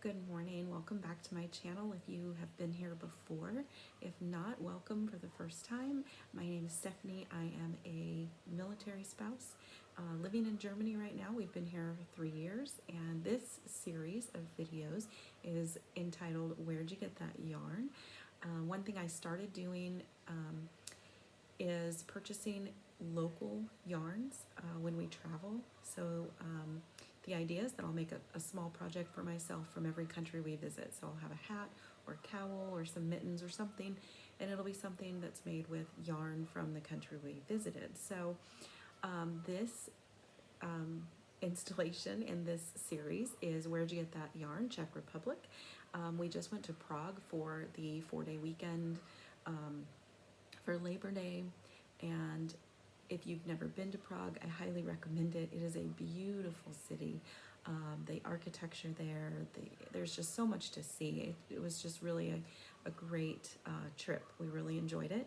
Good morning. Welcome back to my channel if you have been here before. If not, welcome for the first time. My name is Stephanie. I am a military spouse living in Germany right now. We've been here 3 years, and this series of videos is entitled Where'd You Get That Yarn? One thing I started doing is purchasing local yarns when we travel. So the idea is that I'll make a small project for myself from every country we visit. So I'll have a hat or a cowl or some mittens or something, and it'll be something that's made with yarn from the country we visited. So this installation in this series is Where'd You Get That Yarn? Czech Republic. We just went to Prague for the 4-day weekend for Labor Day, and if you've never been to Prague, I highly recommend it. It is a beautiful city. The architecture there, there's just so much to see. It was just really a great trip. We really enjoyed it.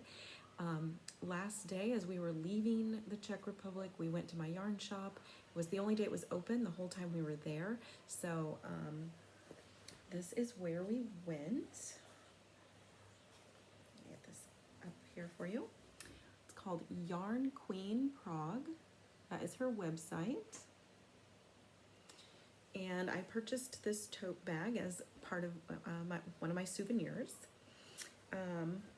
Last day, as we were leaving the Czech Republic, we went to my yarn shop. It was the only day it was open the whole time we were there. So this is where we went. Get this up here for you. Called Yarn Queen Prague. That is her website. And I purchased this tote bag as part of one of my souvenirs.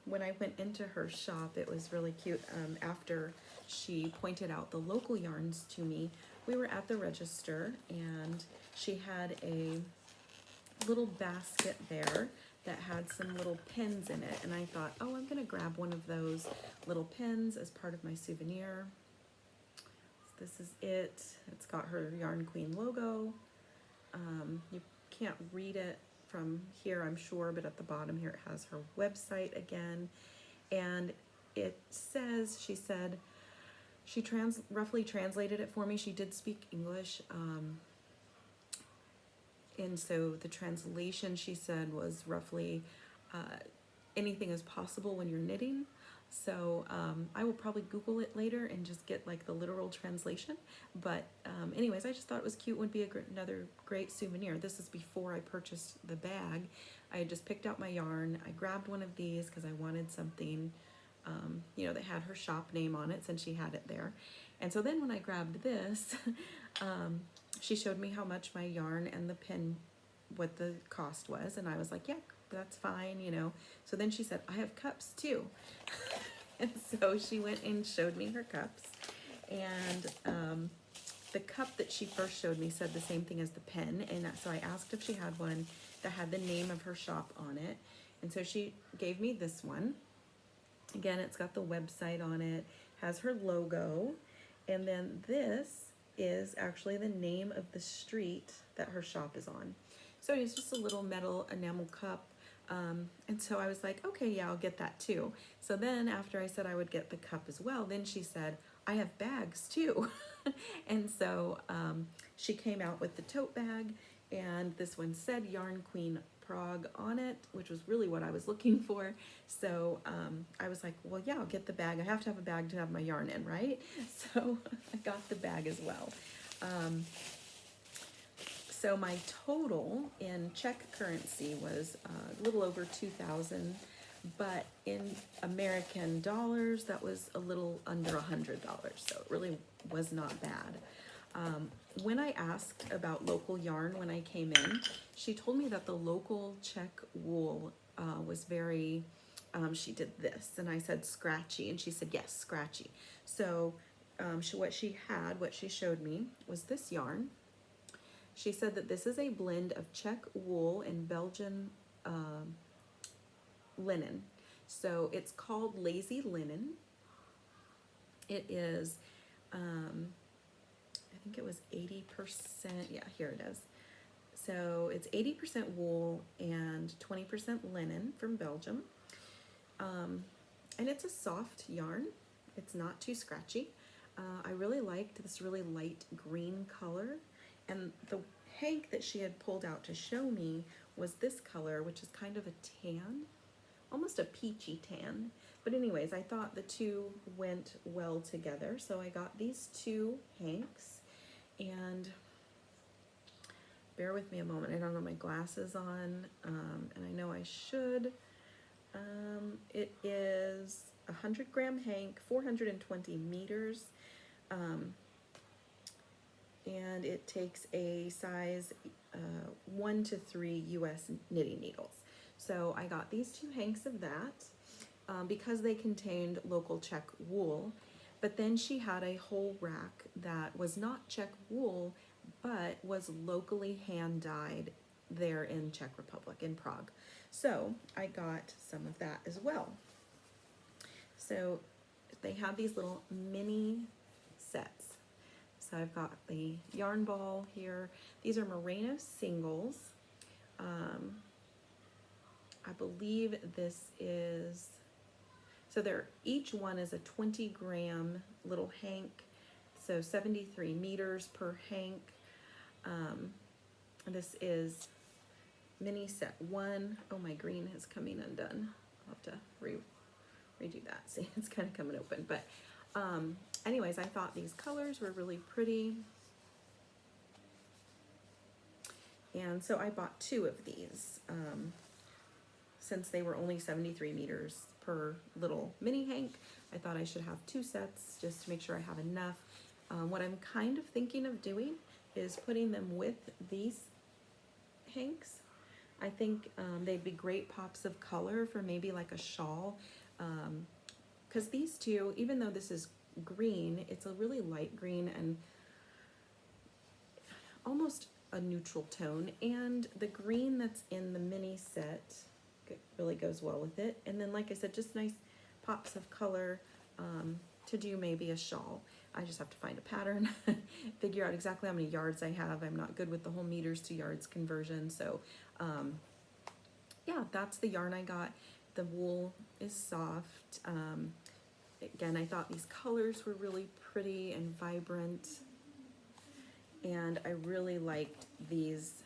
When I went into her shop, it was really cute. After she pointed out the local yarns to me, we were at the register and she had a little basket there that had some little pins in it, and I thought, oh, I'm gonna grab one of those little pins as part of my souvenir. So this is it. It's got her Yarn Queen logo. You can't read it from here, I'm sure, but at the bottom here it has her website again, and it says, she said, she roughly translated it for me. She did speak English. And so the translation, she said, was roughly anything is possible when you're knitting. So I will probably Google it later and just get like the literal translation. But anyways, I just thought it was cute. Would be another great souvenir. This is before I purchased the bag. I had just picked out my yarn. I grabbed one of these because I wanted something, you know, that had her shop name on it since she had it there. And so then when I grabbed this, she showed me how much my yarn and the pin, what the cost was, and I was like, yeah, that's fine, you know. So then she said, I have cups too. And so she went and showed me her cups, and the cup that she first showed me said the same thing as the pen, and so I asked if she had one that had the name of her shop on it, and so she gave me this one. Again, it's got the website on it, has her logo, and then this is actually the name of the street that her shop is on. So it's just a little metal enamel cup. And so I was like, okay, yeah, I'll get that too. So then after I said I would get the cup as well, then she said, I have bags too. And so she came out with the tote bag, and this one said Yarn Queen Prague on it, which was really what I was looking for. So I was like, well, yeah, I'll get the bag. I have to have a bag to have my yarn in, right? So I got the bag as well. So my total in Czech currency was a little over 2,000, but in American dollars, that was a little under $100. So it really was not bad. When I asked about local yarn when I came in, she told me that the local Czech wool was very, she did this, and I said scratchy, and she said, yes, scratchy. So what she showed me was this yarn. She said that this is a blend of Czech wool and Belgian linen. So it's called Lazy Linen. It is, I think it was 80%, yeah, here it is. So it's 80% wool and 20% linen from Belgium. And it's a soft yarn. It's not too scratchy. I really liked this really light green color. And the hank that she had pulled out to show me was this color, which is kind of a tan, almost a peachy tan. But anyways, I thought the two went well together. So I got these two hanks, and bear with me a moment. I don't have my glasses on, and I know I should. It is 100-gram hank, 420 meters, and it takes a size 1 to 3 US knitting needles. So I got these 2 hanks of that because they contained local Czech wool. But then she had a whole rack that was not Czech wool, but was locally hand dyed there in Czech Republic, in Prague. So I got some of that as well. So they have these little mini sets. So I've got the yarn ball here. These are merino singles. I believe this is, so they're, each one is a 20-gram little hank, so 73 meters per hank. This is mini set 1. Oh, my green is coming undone. I'll have to redo that. See, it's kind of coming open. But anyways, I thought these colors were really pretty. And so I bought 2 of these. Since they were only 73 meters per little mini hank, I thought I should have 2 sets just to make sure I have enough. What I'm kind of thinking of doing is putting them with these hanks. I think they'd be great pops of color for maybe like a shawl. Because these 2, even though this is green, it's a really light green and almost a neutral tone. And the green that's in the mini set really goes well with it. And then, like I said, just nice pops of color to do maybe a shawl. I just have to find a pattern, figure out exactly how many yards I have. I'm not good with the whole meters to yards conversion. So yeah, that's the yarn I got. The wool is soft. Again, I thought these colors were really pretty and vibrant. And I really liked these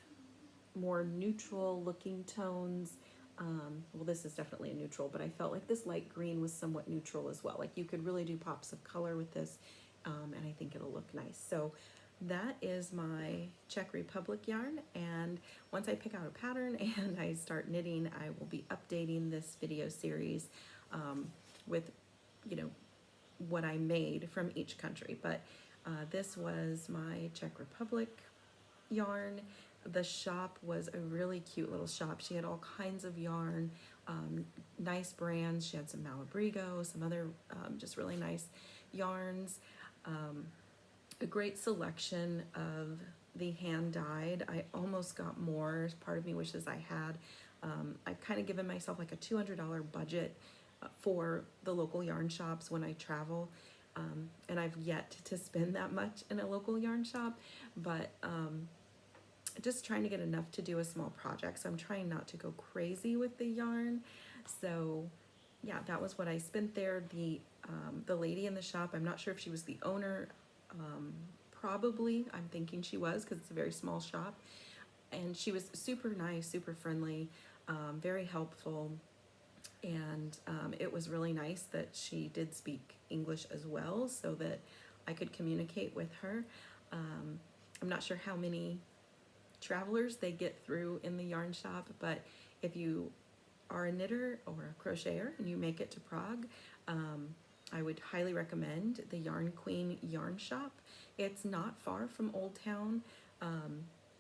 more neutral looking tones. Well, this is definitely a neutral, but I felt like this light green was somewhat neutral as well. Like you could really do pops of color with this, and I think it'll look nice. So that is my Czech Republic yarn, and once I pick out a pattern and I start knitting, I will be updating this video series with, you know, what I made from each country. But this was my Czech Republic yarn. The shop was a really cute little shop. She had all kinds of yarn, nice brands. She had some Malabrigo, some other just really nice yarns. A great selection of the hand dyed. I almost got more. Part of me wishes I had. I've kind of given myself like a $200 budget for the local yarn shops when I travel. And I've yet to spend that much in a local yarn shop, but just trying to get enough to do a small project. So I'm trying not to go crazy with the yarn. So yeah, that was what I spent there. The lady in the shop, I'm not sure if she was the owner. Probably, I'm thinking she was, because it's a very small shop. And she was super nice, super friendly, very helpful. And it was really nice that she did speak English as well, so that I could communicate with her. I'm not sure how many travelers they get through in the yarn shop, but if you are a knitter or a crocheter and you make it to Prague, I would highly recommend the Yarn Queen yarn shop. It's not far from Old Town,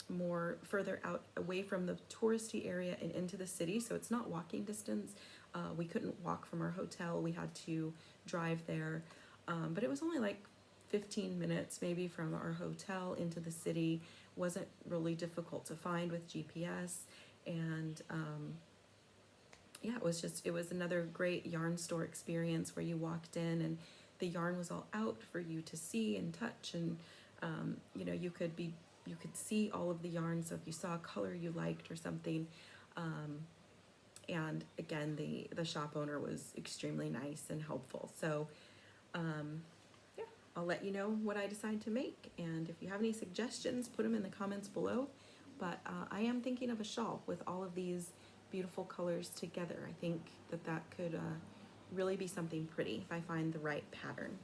more further out away from the touristy area and into the city, so it's not walking distance. We couldn't walk from our hotel, we had to drive there, but it was only like 15 minutes maybe from our hotel into the city. Wasn't really difficult to find with GPS, and yeah, it was another great yarn store experience where you walked in and the yarn was all out for you to see and touch, and you know, you could see all of the yarn. So if you saw a color you liked or something, and again, the shop owner was extremely nice and helpful. So yeah, I'll let you know what I decide to make, and if you have any suggestions, put them in the comments below. But I am thinking of a shawl with all of these beautiful colors together. I think that could really be something pretty if I find the right pattern.